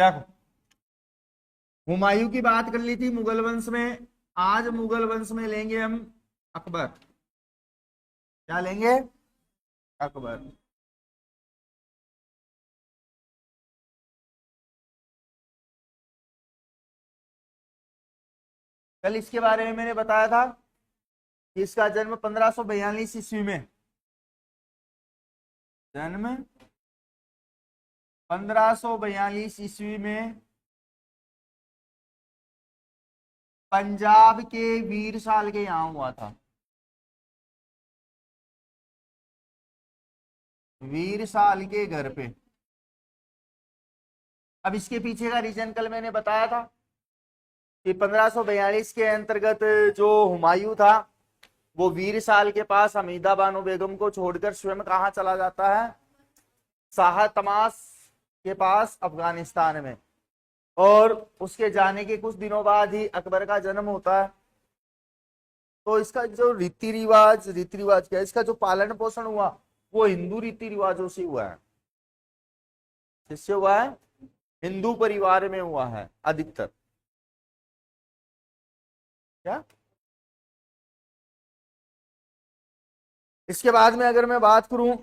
देखो, हुमायूं की बात कर ली थी मुगल वंश में। आज मुगल वंश में लेंगे हम अकबर। क्या लेंगे? अकबर। कल इसके बारे में मैंने बताया था कि इसका जन्म 1542 ईस्वी में, जन्म 1542 ईस्वी में पंजाब के वीरसाल के यहां हुआ था। वीरसाल के घर पे। अब इसके पीछे का रीजन कल मैंने बताया था कि 1542 के अंतर्गत जो हुमायूं था वो वीरसाल के पास हमीदा बानो बेगम को छोड़कर स्वयं कहाँ चला जाता है? शाह तमाश के पास अफगानिस्तान में। और उसके जाने के कुछ दिनों बाद ही अकबर का जन्म होता है। तो इसका जो रीति रिवाज क्या, इसका जो पालन पोषण हुआ वो हिंदू रीति रिवाजों से हुआ है। किससे हुआ है? हिंदू परिवार में हुआ है अधिकतर। क्या? इसके बाद में अगर मैं बात करूं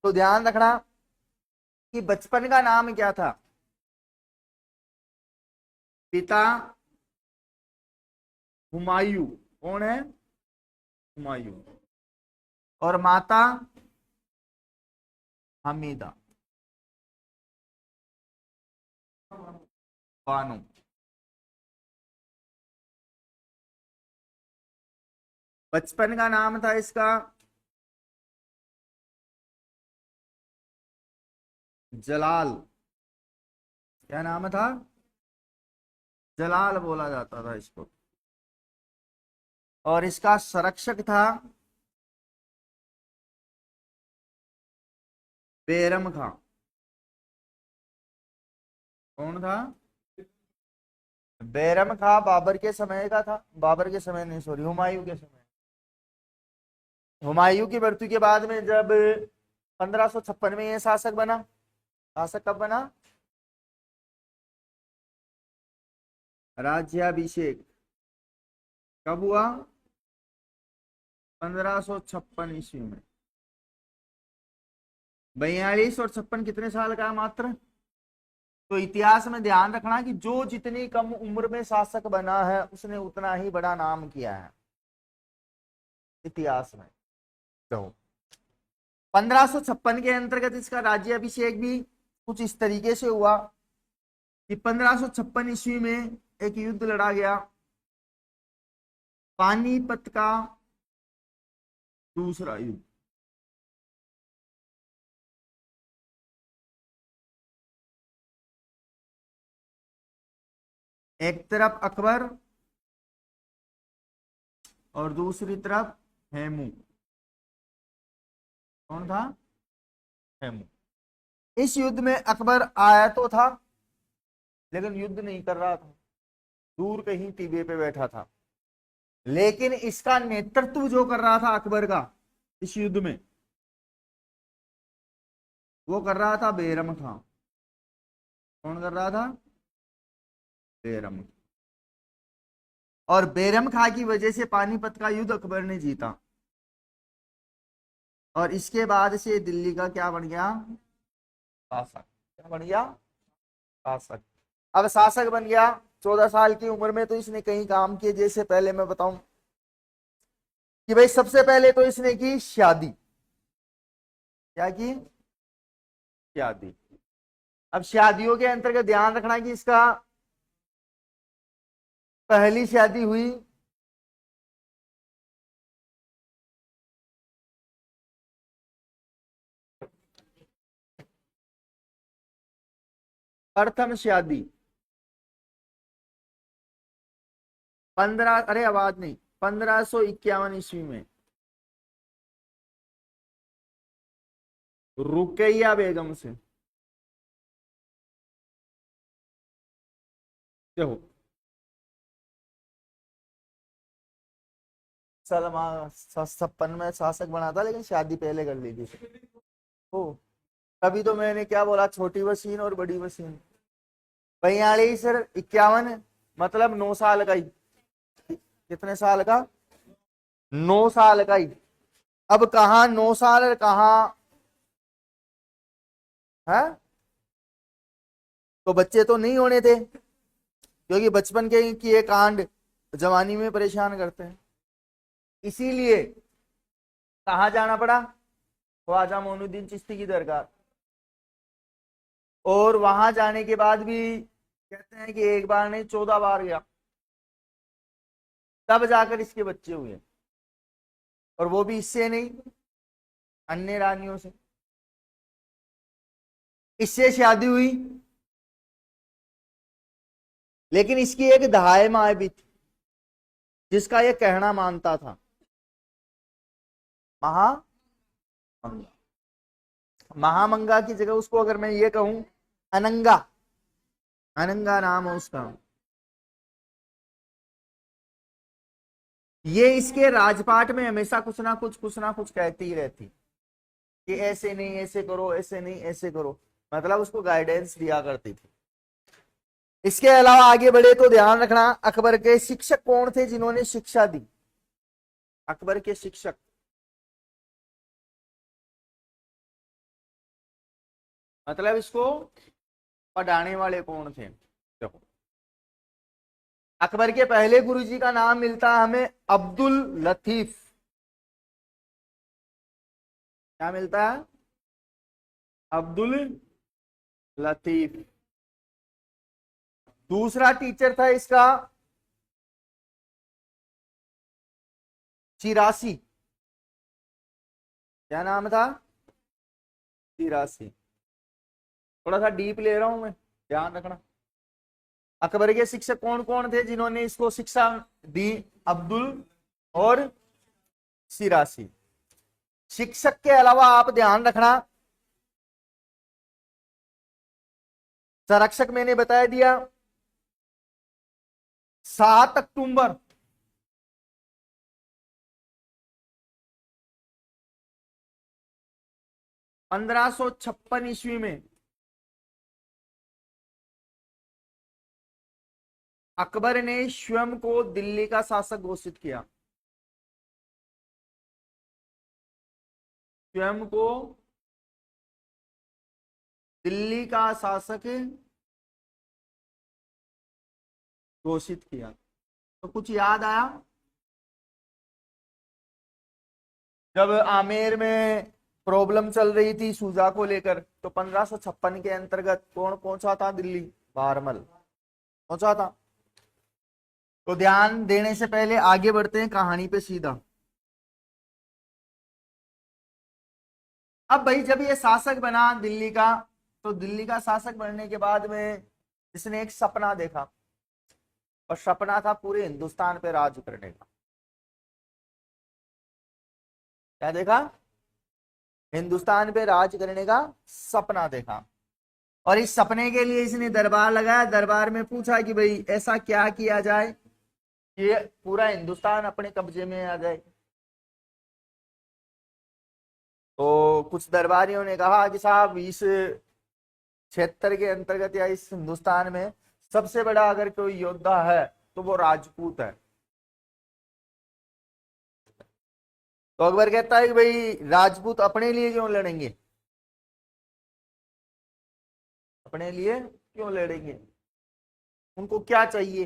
तो ध्यान रखना कि बचपन का नाम क्या था। पिता हुमायूं। कौन है? हुमायूं। और माता हमीदा बानो। बचपन का नाम था इसका जलाल। क्या नाम था? जलाल बोला जाता था इसको। और इसका संरक्षक था बैरम खां। कौन था? बैरम खां बाबर के समय का था। बाबर के समय नहीं, सॉरी, हुमायूं के समय। हुमायूं की मृत्यु के बाद में जब 1556 में ये शासक बना। शासक कब बना? राज्याभिषेक कब हुआ? 1556 ईस्वी में। 42 और 56 कितने साल का है मात्र? तो इतिहास में ध्यान रखना कि जो जितनी कम उम्र में शासक बना है उसने उतना ही बड़ा नाम किया है इतिहास में। तो 1556 के अंतर्गत इसका राज्याभिषेक भी कुछ इस तरीके से हुआ कि 1556 ईस्वी में एक युद्ध लड़ा गया, पानीपत का दूसरा युद्ध। एक तरफ अकबर और दूसरी तरफ हेमू। कौन था? हेमू। इस युद्ध में अकबर आया तो था लेकिन युद्ध नहीं कर रहा था, दूर कहीं टिबे पे बैठा था। लेकिन इसका नेतृत्व जो कर रहा था अकबर का इस युद्ध में, वो कर रहा था बैरम खां। कौन कर रहा था? बैरम। और बैरम खां की वजह से पानीपत का युद्ध अकबर ने जीता। और इसके बाद से दिल्ली का क्या बन गया? शासक। क्या बन गया? शासक। अब शासक बन गया 14 साल की उम्र में, तो इसने कई काम किए। जैसे पहले मैं बताऊं कि भाई सबसे पहले तो इसने की शादी। क्या की? शादी। अब शादियों के अंतर्गत ध्यान रखना कि इसका पहली शादी हुई प्रथम शादी 1551 ईस्वी में रुकैया बेगम से। देखो, सलमान 56 में शासक बना था लेकिन शादी पहले कर ली थी। ओ, तभी तो मैंने क्या बोला, छोटी वसीन और बड़ी वसीन। 42 और 51 मतलब 9 साल का ही। कितने साल का? 9 साल का ही। अब कहा 9 साल और कहा है, तो बच्चे तो नहीं होने थे, क्योंकि बचपन के किए कांड जवानी में परेशान करते हैं। इसीलिए कहा जाना पड़ा? ख्वाजा मोइनुद्दीन चिश्ती की दरगाह। और वहां जाने के बाद भी कहते हैं कि एक बार नहीं 14 बार गया, तब जाकर इसके बच्चे हुए। और वो भी इससे नहीं, अन्य रानियों से। इससे शादी हुई, लेकिन इसकी एक दहाई माँ भी थी जिसका ये कहना मानता था। महामंगा। महामंगा की जगह उसको अगर मैं ये कहूं अनंगा, अनंगा नाम है उसका। ये इसके राजपाट में हमेशा कुछ ना कुछ कहती ही रहती कि ऐसे नहीं ऐसे करो, ऐसे नहीं ऐसे करो, मतलब उसको गाइडेंस दिया करती थी। इसके अलावा आगे बढ़े तो ध्यान रखना, अकबर के शिक्षक कौन थे जिन्होंने शिक्षा दी? अकबर के शिक्षक, मतलब इसको पढ़ाने वाले कौन थे? देखो, अकबर के पहले गुरुजी का नाम मिलता है हमें अब्दुल लतीफ। क्या मिलता है? अब्दुल लतीफ। दूसरा टीचर था इसका चिरासी। क्या नाम था? चिरासी। थोड़ा सा डीप ले रहा हूं मैं, ध्यान रखना। अकबर के शिक्षक कौन कौन थे जिन्होंने इसको शिक्षा दी? अब्दुल और सिरासी। शिक्षक के अलावा आप ध्यान रखना, संरक्षक मैंने बता दिया। 7 अक्टूबर 1556 ईस्वी में अकबर ने स्वयं को दिल्ली का शासक घोषित किया। स्वयं को दिल्ली का शासक घोषित किया। तो कुछ याद आया? जब आमेर में प्रॉब्लम चल रही थी सूजा को लेकर, तो 1556 के अंतर्गत कौन पहुंचा था दिल्ली? बारमल पहुंचा था। तो ध्यान देने से पहले आगे बढ़ते हैं कहानी पे सीधा। अब भाई जब ये शासक बना दिल्ली का, तो दिल्ली का शासक बनने के बाद में इसने एक सपना देखा, और सपना था पूरे हिंदुस्तान पे राज करने का। क्या देखा? हिंदुस्तान पे राज करने का सपना देखा। और इस सपने के लिए इसने दरबार लगाया। दरबार में पूछा कि भाई ऐसा क्या किया जाए कि पूरा हिंदुस्तान अपने कब्जे में आ जाए। तो कुछ दरबारियों ने कहा कि साहब इस क्षेत्र के अंतर्गत या इस हिंदुस्तान में सबसे बड़ा अगर कोई योद्धा है तो वो राजपूत है। तो अकबर कहता है कि भाई राजपूत अपने लिए क्यों लड़ेंगे, अपने लिए क्यों लड़ेंगे, उनको क्या चाहिए?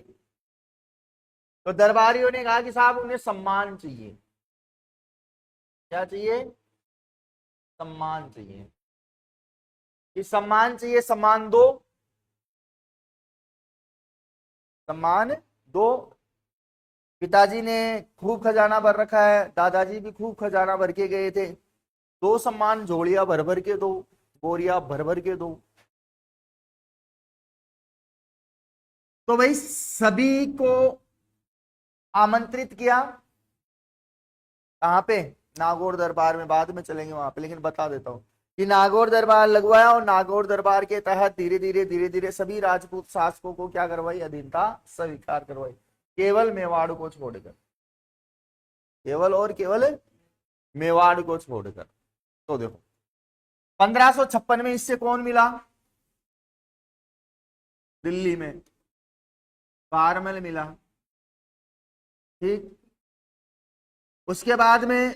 तो दरबारियों ने कहा कि साहब उन्हें सम्मान चाहिए। क्या चाहिए? सम्मान चाहिए। कि सम्मान चाहिए, सम्मान दो, सम्मान दो। पिताजी ने खूब खजाना भर रखा है, दादाजी भी खूब खजाना भर के गए थे, दो सम्मान, झोलियां भर भर के दो, बोरिया भर भर के दो। तो भाई सभी को आमंत्रित किया। कहां पे? नागौर दरबार में, बाद में चलेंगे वहां पे, लेकिन बता देता हूं कि नागौर दरबार लगवाया। और नागौर दरबार के तहत धीरे धीरे सभी राजपूत शासकों को क्या करवाई? अधीनता स्वीकार करवाई, केवल मेवाड़ को छोड़कर, केवल और केवल मेवाड़ को छोड़कर। तो देखो 1556 में इससे कौन मिला? दिल्ली में बारमल मिला। ठीक। उसके बाद में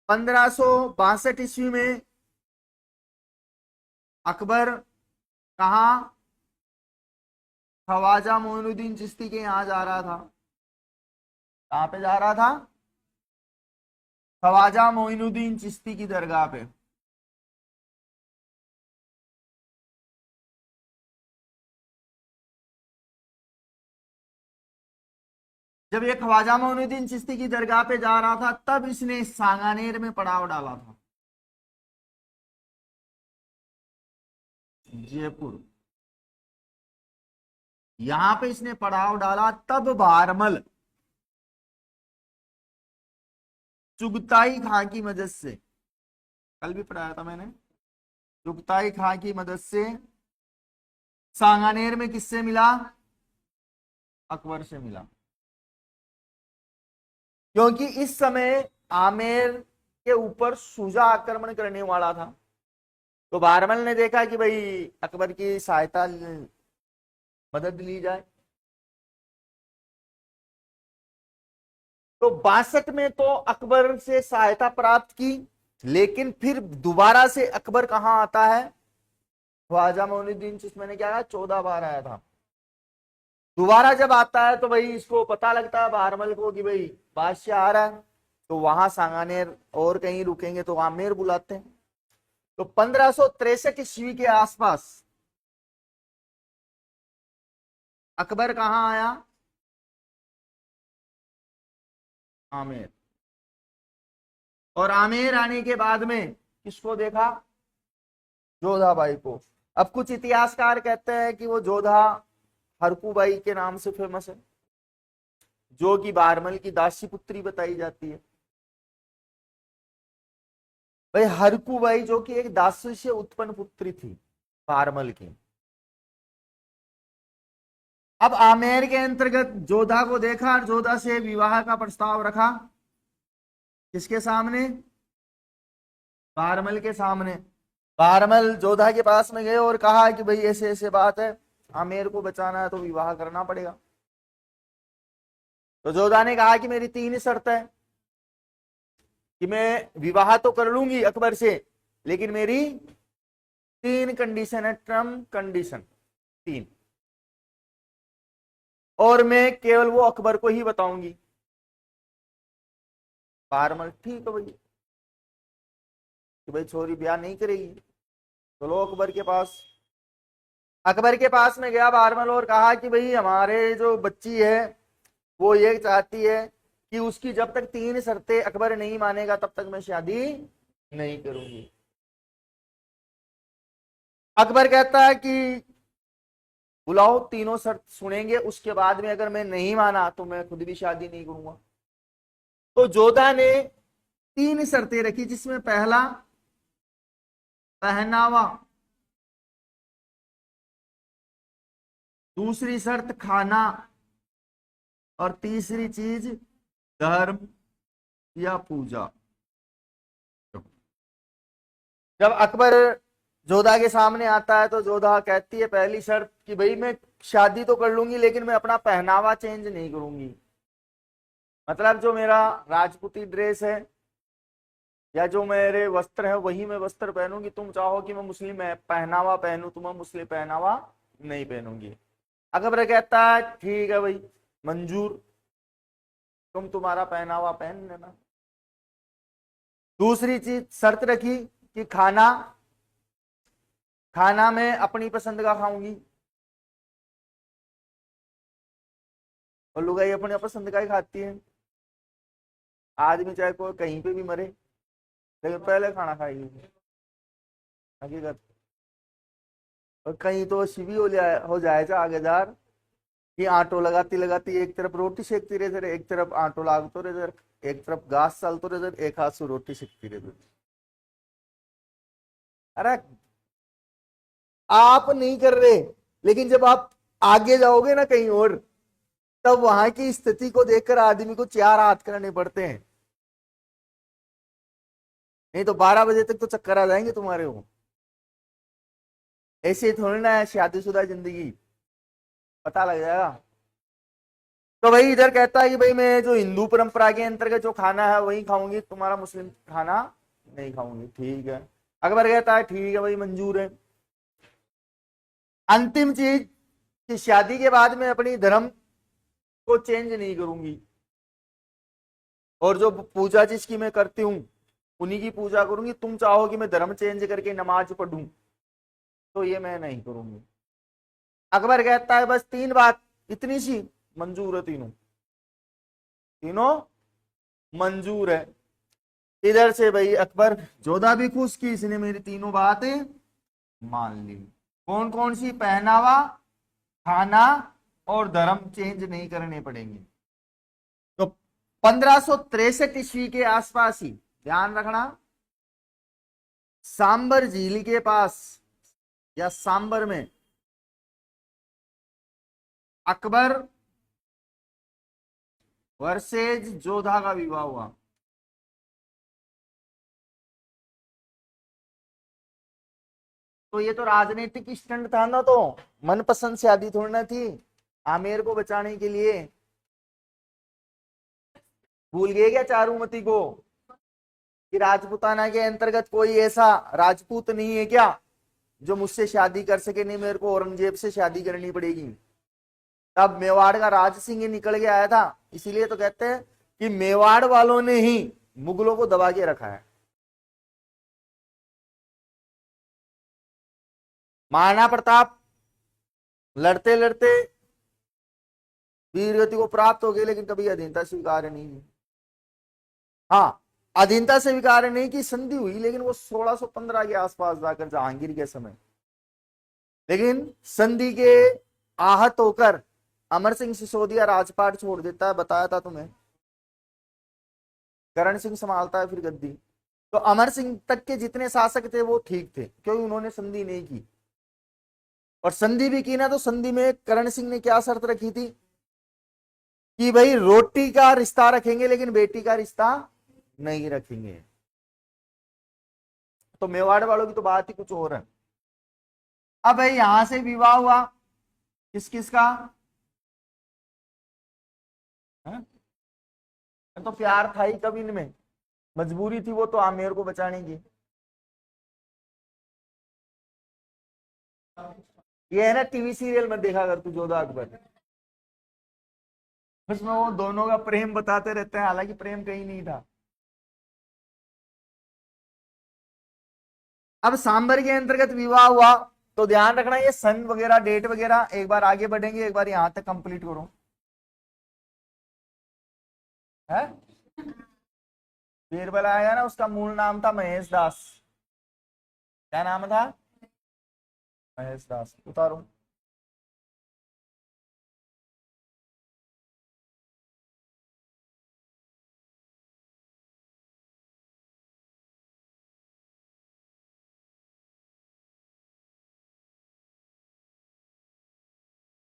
1562 ईस्वी में अकबर कहा, ख्वाजा मोइनुद्दीन चिश्ती के यहां जा रहा था। कहां पे जा रहा था? ख्वाजा मोइनुद्दीन चिश्ती की दरगाह पे। जब ये ख्वाजा मोइनुद्दीन चिश्ती की दरगाह पे जा रहा था तब इसने सांगानेर में पड़ाव डाला था। जयपुर, यहां पे इसने पड़ाव डाला, तब बारमल चुगताई खां की मदद से, कल भी पढ़ाया था मैंने, चुगताई खां की मदद से सांगानेर में किससे मिला? अकबर से मिला। क्योंकि इस समय आमेर के ऊपर शुजा आक्रमण करने वाला था, तो बारमल ने देखा कि भाई अकबर की सहायता, मदद ली जाए। तो 62 में तो अकबर से सहायता प्राप्त की, लेकिन फिर दोबारा से अकबर कहां आता है? ख्वाजा मोइनुद्दीन चिश्ती, मैंने क्या कहा, 14 बार आया था। दोबारा जब आता है तो भाई इसको पता लगता है बारमल को कि भाई बादशाह आ रहा है, तो वहां सांगानेर और कहीं रुकेंगे तो आमेर बुलाते हैं। तो 1563 ईस्वी के आसपास अकबर कहां आया? आमेर। और आमेर आने के बाद में किसको देखा? जोधाबाई को। अब कुछ इतिहासकार कहते हैं कि वो जोधा हरकूबाई के नाम से फेमस है, जो कि बारमल की दासी पुत्री बताई जाती है। भाई हरकूबाई जो कि एक दासी से उत्पन्न पुत्री थी बारमल की। अब आमेर के अंतर्गत जोधा को देखा और जोधा से विवाह का प्रस्ताव रखा। किसके सामने? बारमल के सामने। बारमल जोधा के पास में गए और कहा कि भाई ऐसे ऐसे बात है, आमेर को बचाना है तो विवाह करना पड़ेगा। तो जोधा ने कहा कि मेरी 3 शर्त है, कि मैं विवाह तो कर लूंगी अकबर से, लेकिन मेरी 3 कंडीशन है, टर्म कंडीशन 3, और मैं केवल वो अकबर को ही बताऊंगी। बारमल, ठीक है भाई, कि भाई छोरी ब्याह नहीं करेगी, चलो अकबर के पास। अकबर के पास में गया बारमल और कहा कि भाई हमारे जो बच्ची है वो ये चाहती है कि उसकी जब तक 3 शर्तें अकबर नहीं मानेगा तब तक मैं शादी नहीं करूंगी। अकबर कहता है कि बुलाओ, तीनों शर्त सुनेंगे, उसके बाद में अगर मैं नहीं माना तो मैं खुद भी शादी नहीं करूंगा। तो जोधा ने 3 शर्तें रखी, जिसमें पहला पहनावा, दूसरी शर्त खाना, और तीसरी चीज धर्म या पूजा। जब अकबर जोधा के सामने आता है तो जोधा कहती है पहली शर्त कि भाई मैं शादी तो कर लूंगी लेकिन मैं अपना पहनावा चेंज नहीं करूंगी। मतलब जो मेरा राजपूती ड्रेस है या जो मेरे वस्त्र है वही मैं वस्त्र पहनूंगी, तुम चाहो कि मैं मुस्लिम पहनावा पहनूं तो मैं मुस्लिम पहनावा नहीं पहनूंगी। अकबर कहता है ठीक है भाई, मंजूर, तुम तुम्हारा पहनावा पहन लेना। दूसरी चीज शर्त रखी कि खाना, खाना मैं अपनी पसंद का खाऊंगी, और लुगाई अपने पसंद का ही खाती है। आदमी चाहे कोई कहीं पे भी मरे लेकिन पहले खाना खाएगी, हकीकत। और कहीं तो शिवी हो जाए आगेदार कि आटो लगाती लगाती एक तरफ रोटी सेकती रहे, एक तरफ आटो लागतो रहे, एक तरफ घास चलतो रहे, एक हाथ से रोटी सेकती रहे। अरे आप नहीं कर रहे, लेकिन जब आप आगे जाओगे ना कहीं और, तब वहां की स्थिति को देखकर आदमी को 4 हाथ करने पड़ते हैं, नहीं तो 12 बजे तक तो चक्कर आ जाएंगे तुम्हारे को। ऐसे थोड़ी ना है शादीशुदा जिंदगी। पता लग जाएगा। तो भाई इधर कहता है कि भाई मैं जो हिंदू परंपरा के अंतर्गत जो खाना है वही खाऊंगी, तुम्हारा मुस्लिम खाना नहीं खाऊंगी। ठीक है, अकबर कहता है ठीक है भाई, मंजूर है। अंतिम चीज कि शादी के बाद में अपनी धर्म को चेंज नहीं करूंगी, और जो पूजा जिसकी मैं करती हूँ उन्हीं की पूजा करूंगी। तुम चाहो कि मैं धर्म चेंज करके नमाज पढ़ूं तो ये मैं नहीं करूंगी। अकबर कहता है बस तीन बात, इतनी सी, मंजूर है, तीनों तीनों मंजूर है। इधर से भाई अकबर जोधा भी खुश की इसने मेरी तीनों बातें मान ली। कौन कौन सी? पहनावा, खाना और धर्म चेंज नहीं करने पड़ेंगे। तो 1563 ईस्वी के आसपास ही, ध्यान रखना, सांबर झील के पास या सांबर में अकबर वर्सेज जोधा का विवाह हुआ। तो ये तो राजनीतिक स्टंट था ना, तो मनपसंद शादी थोड़ी ना थी आमेर को बचाने के लिए। भूल गए क्या चारुमती को कि राजपूताना के अंतर्गत कोई ऐसा राजपूत नहीं है क्या जो मुझसे शादी कर सके? नहीं, मेरे को औरंगजेब से शादी करनी पड़ेगी। तब मेवाड़ का राज सिंह निकल के आया था। इसीलिए तो कहते हैं कि मेवाड़ वालों ने ही मुगलों को दबा के रखा है। महाराणा प्रताप लड़ते लड़ते वीरगति को प्राप्त हो गए, लेकिन कभी अधीनता स्वीकार नहीं की। हाँ, अधीनता स्वीकार नहीं की, संधि हुई, लेकिन वो 1615 के आसपास जाकर जहांगीर के समय। लेकिन संधि के आहत होकर अमर सिंह सिसोदिया राजपाट छोड़ देता है, बताया था तुम्हें। करण सिंह संभालता है फिर गद्दी। तो अमर सिंह तक के जितने शासक थे वो ठीक थे, क्योंकि उन्होंने संधि नहीं की। और संधि भी की ना, तो संधि में करण सिंह ने क्या शर्त रखी थी कि भाई रोटी का रिश्ता रखेंगे लेकिन बेटी का रिश्ता नहीं रखेंगे। तो मेवाड़ वालों की तो बात ही कुछ और है। अब भाई यहां से विवाह हुआ किस किस का है? तो प्यार था ही कभी इनमें, मजबूरी थी वो तो आमेर को बचाने की। ये है ना टीवी सीरियल में देखा कर तू, जोधा अकबर, उसमें वो दोनों का प्रेम बताते रहते हैं, हालांकि प्रेम कहीं नहीं था। अब सांबर के अंतर्गत विवाह हुआ, तो ध्यान रखना ये सन वगैरह डेट वगैरह, एक बार आगे बढ़ेंगे, एक बार यहां तक कंप्लीट करो है। बीरबल आएगा ना, उसका मूल नाम था महेश दास। क्या नाम था? महेश दास। उतारो।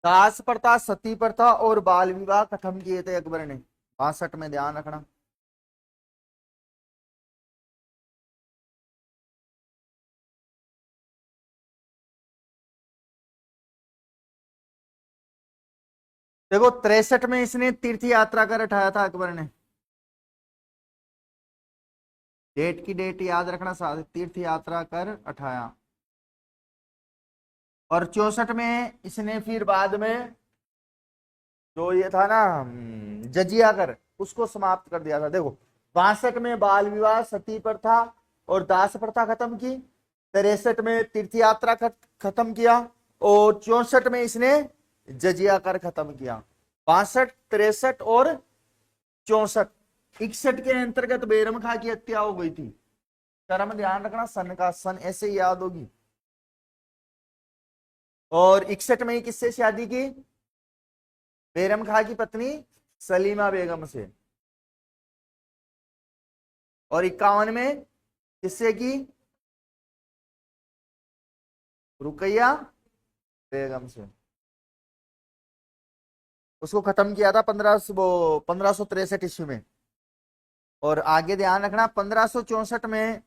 दास प्रथा, सती प्रथा और बाल विवाह खत्म किए थे अकबर ने 62 में, ध्यान रखना। देखो 63 में इसने तीर्थ यात्रा कर उठाया था अकबर ने। डेट की डेट याद रखना, तीर्थ यात्रा कर उठाया। और 64 में इसने फिर बाद में जो ये था ना जजिया कर, उसको समाप्त कर दिया था। देखो 62 में बाल विवाह, सती प्रथा और दास प्रथा खत्म की। 63 में तीर्थ यात्रा खत्म किया। और 64 में इसने जजिया कर खत्म किया। 62, 63 और 64। 61 के अंतर्गत बेरम खां की हत्या हो गई थी। कर्म ध्यान रखना, सन का सन ऐसे ही याद होगी। और 61 में ही किससे शादी की? बेरम खां की पत्नी सलीमा बेगम से। और 51 में किससे की? रुकैया बेगम से। उसको खत्म किया था 1563 ईस्वी में। और आगे ध्यान रखना 1564 में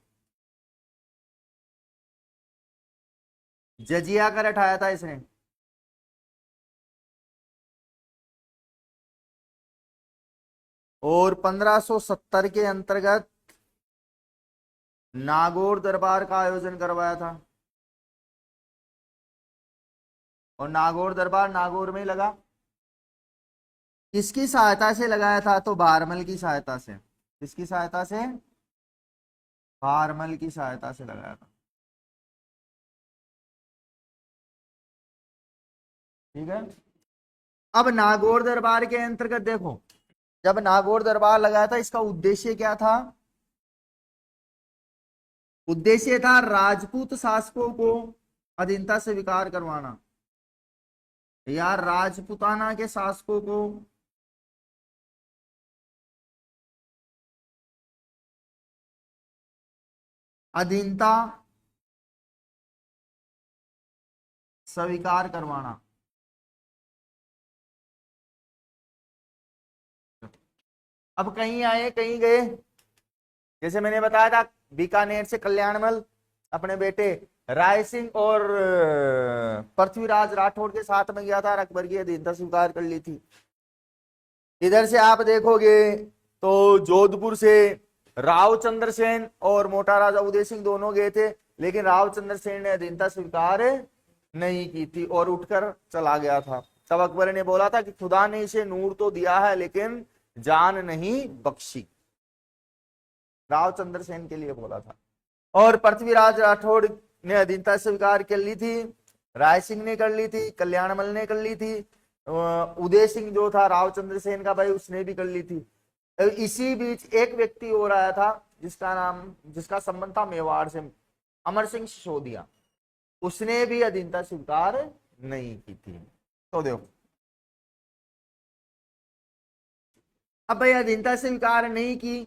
जजिया कर हटाया था इसने। और 1570 के अंतर्गत नागौर दरबार का आयोजन करवाया था। और नागौर दरबार नागौर में ही लगा। किसकी सहायता से लगाया था? तो भारमल की सहायता से। किसकी सहायता से? भारमल की सहायता से लगाया था। ठीक है। अब नागौर दरबार के अंतर्गत देखो, जब नागौर दरबार लगाया था, इसका उद्देश्य क्या था? उद्देश्य था राजपूत शासकों को अधीनता से स्वीकार करवाना, या राजपुताना के शासकों को अधीनता स्वीकार करवाना। अब कहीं आए कहीं गए, जैसे मैंने बताया था बीकानेर से कल्याणमल अपने बेटे राय सिंह और पृथ्वीराज राठौड़ के साथ में गया था और अकबर की अधीनता स्वीकार कर ली थी। इधर से आप देखोगे तो जोधपुर से राव चंद्र सेन और मोटा राजा उदय सिंह दोनों गए थे, लेकिन राव चंद्र सेन ने अधीनता स्वीकार नहीं की थी और उठकर चला गया था। तब अकबर ने बोला था कि खुदा ने इसे नूर तो दिया है लेकिन जान नहीं बख्शी। राव चंद्र सेन के लिए बोला था। और पृथ्वीराज राठौड़ ने अधीनता स्वीकार कर ली थी, राय सिंह ने कर ली थी, कल्याणमल ने कर ली थी, उदय सिंह जो था रावचंद्र सेन का भाई उसने भी कर ली थी। इसी बीच एक व्यक्ति और आया था जिसका संबंध था मेवाड़ से, अमर सिंह सिसोदिया, उसने भी अधीनता स्वीकार नहीं की थी। तो देखो अब भाई अधीनता स्वीकार नहीं की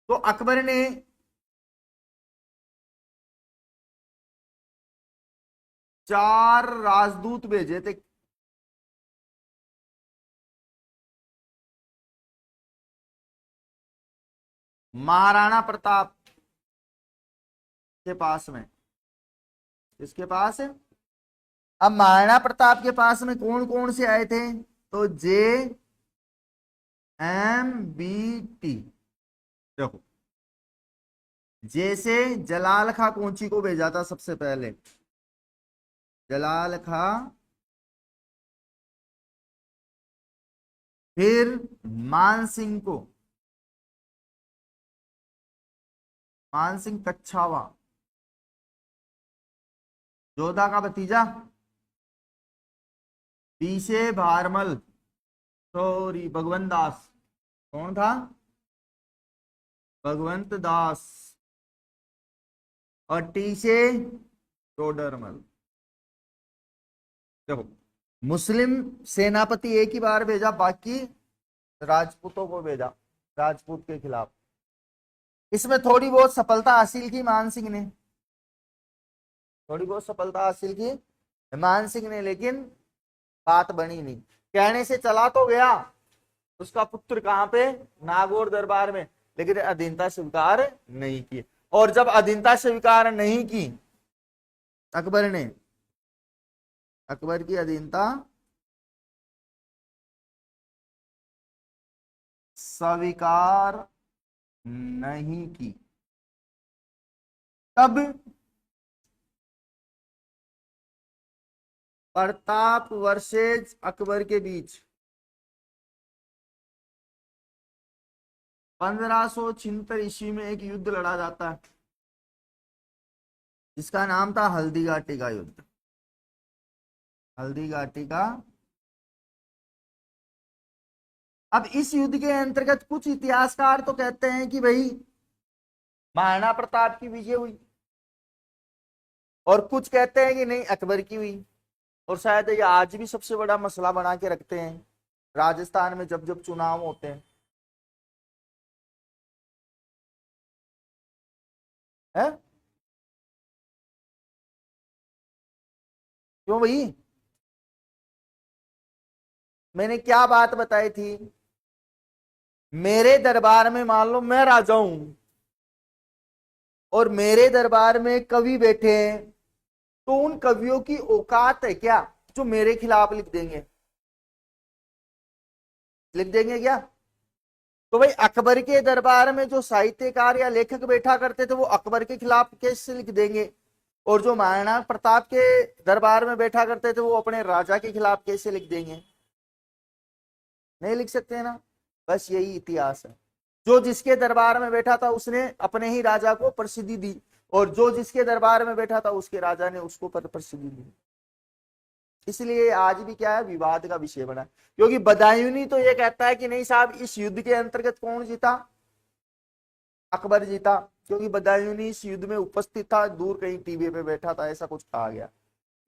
तो अकबर ने चार राजदूत भेजे थे। महाराणा प्रताप के पास में। इसके पास है। अब महाराणा प्रताप के पास में कौन कौन से आए थे? तो JMBT। देखो जैसे जलाल खां कोंची को भेजा था सबसे पहले, जलाल खां, फिर मान सिंह को, मान सिंह कच्छावा, जोधा का भतीजा, पीछे भारमल, सॉरी भगवंत दास। कौन था? भगवंत दास। और टी से टोडरमल। देखो मुस्लिम सेनापति एक ही बार भेजा, बाकी राजपूतों को भेजा राजपूत के खिलाफ। इसमें थोड़ी बहुत सफलता हासिल की मान सिंह ने, थोड़ी बहुत सफलता हासिल की मान सिंह ने, लेकिन बात बनी नहीं। कहने से चला तो गया, उसका पुत्र कहां पे? नागौर दरबार में, लेकिन अधीनता स्वीकार नहीं की। और जब अधीनता स्वीकार नहीं की अकबर ने, अकबर की अधीनता स्वीकार नहीं की, तब प्रताप वर्सेज अकबर के बीच 1576 ईस्वी में एक युद्ध लड़ा जाता है, जिसका नाम था हल्दी घाटी का युद्ध। हल्दी घाटी का। अब इस युद्ध के अंतर्गत कुछ इतिहासकार तो कहते हैं कि भाई महाराणा प्रताप की विजय हुई, और कुछ कहते हैं कि नहीं अकबर की हुई। और शायद ये आज भी सबसे बड़ा मसला बना के रखते हैं राजस्थान में जब जब चुनाव होते हैं, है? क्यों भाई? मैंने क्या बात बताई थी? मेरे दरबार में मान लो मैं राजा हूं और मेरे दरबार में कवि बैठे हैं, तो उन कवियों की औकात है क्या जो मेरे खिलाफ लिख देंगे? लिख देंगे क्या? तो भाई अकबर के दरबार में जो साहित्यकार या लेखक बैठा करते थे वो अकबर के खिलाफ कैसे लिख देंगे, और जो महाराणा प्रताप के दरबार में बैठा करते थे वो अपने राजा के खिलाफ कैसे लिख देंगे? नहीं लिख सकते ना। बस यही इतिहास है। जो जिसके दरबार में बैठा था उसने अपने ही राजा को प्रसिद्धि दी, और जो जिसके दरबार में बैठा था उसके राजा ने उसको प्रसिद्धि दी। इसलिए आज भी क्या है, विवाद का विषय बना, क्योंकि बदायूनी तो ये कहता है कि नहीं साहब, इस युद्ध के अंतर्गत कौन जीता? अकबर जीता, क्योंकि बदायूनी इस युद्ध में उपस्थित था, दूर कहीं टीवी पे बैठा था, ऐसा कुछ कहा गया।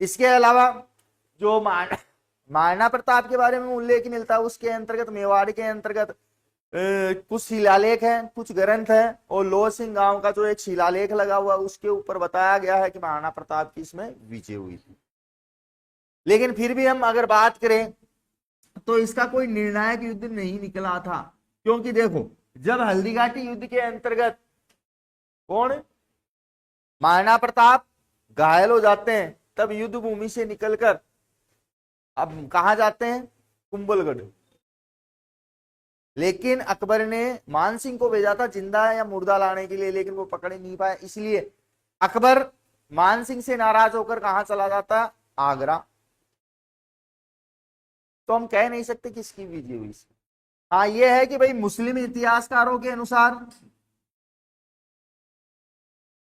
इसके अलावा जो महाराणा प्रताप के बारे में उल्लेख मिलता है उसके अंतर्गत मेवाड़ के अंतर्गत कुछ शिलालेख हैं, कुछ ग्रंथ हैं, और लोह सिंह गांव का जो एक शिलालेख लगा हुआ उसके ऊपर बताया गया है कि महाराणा प्रताप की इसमें विजय हुई थी। लेकिन फिर भी हम अगर बात करें तो इसका कोई निर्णायक युद्ध नहीं निकला था, क्योंकि देखो जब हल्दीघाटी युद्ध के अंतर्गत कौन, महाराणा प्रताप घायल हो जाते हैं, तब युद्ध भूमि से निकलकर अब कहा जाते हैं, कुंभलगढ़। लेकिन अकबर ने मान सिंह को भेजा था जिंदा या मुर्दा लाने के लिए, लेकिन वो पकड़ नहीं पाया, इसलिए अकबर मान सिंह से नाराज होकर कहां चला जाता, आगरा। तो हम कह नहीं सकते किसकी विजय हुई। हाँ ये है कि भाई मुस्लिम इतिहासकारों के अनुसार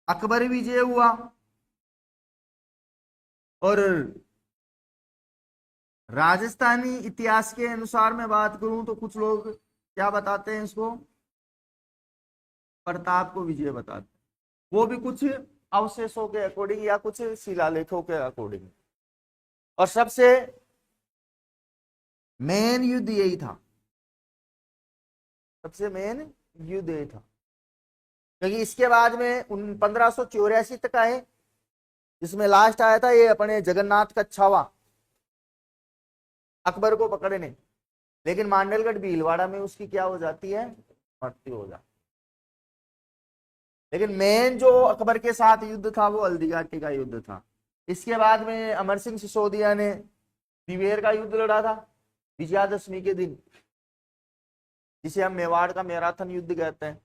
अकबर विजय हुआ, और राजस्थानी इतिहास के अनुसार मैं बात करूं तो कुछ लोग क्या बताते हैं, इसको प्रताप को विजय बताते हैं, वो भी कुछ अवशेषों के अकॉर्डिंग या कुछ शिलालेखों के अकॉर्डिंग। और सबसे मेन युद्ध यही था, सबसे मेन युद्ध यही था, क्योंकि इसके बाद में 1584 तक आए, जिसमें लास्ट आया था ये अपने जगन्नाथ का छावा अकबर को पकड़ने, लेकिन मांडलगढ़ भीलवाड़ा में उसकी क्या हो जाती है, मृत्यु हो जाती। लेकिन मेन जो अकबर के साथ युद्ध था वो हल्दीघाटी का युद्ध था। इसके बाद में अमर सिंह सिसोदिया ने दिवेर का युद्ध लड़ा था विजयादशमी के दिन, जिसे हम मेवाड़ का मैराथन युद्ध कहते हैं,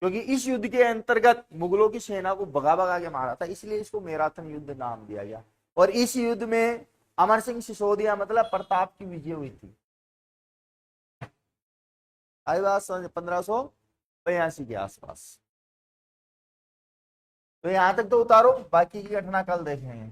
क्योंकि इस युद्ध के अंतर्गत मुगलों की सेना को भगा भगा के मारा था, इसलिए इसको मैराथन युद्ध नाम दिया गया। और इस युद्ध में अमर सिंह सिसोदिया मतलब प्रताप की विजय हुई थी। आई बात समझ, 1582 के आसपास। तो यहां तक तो उतारो, बाकी की घटना कल देखेंगे।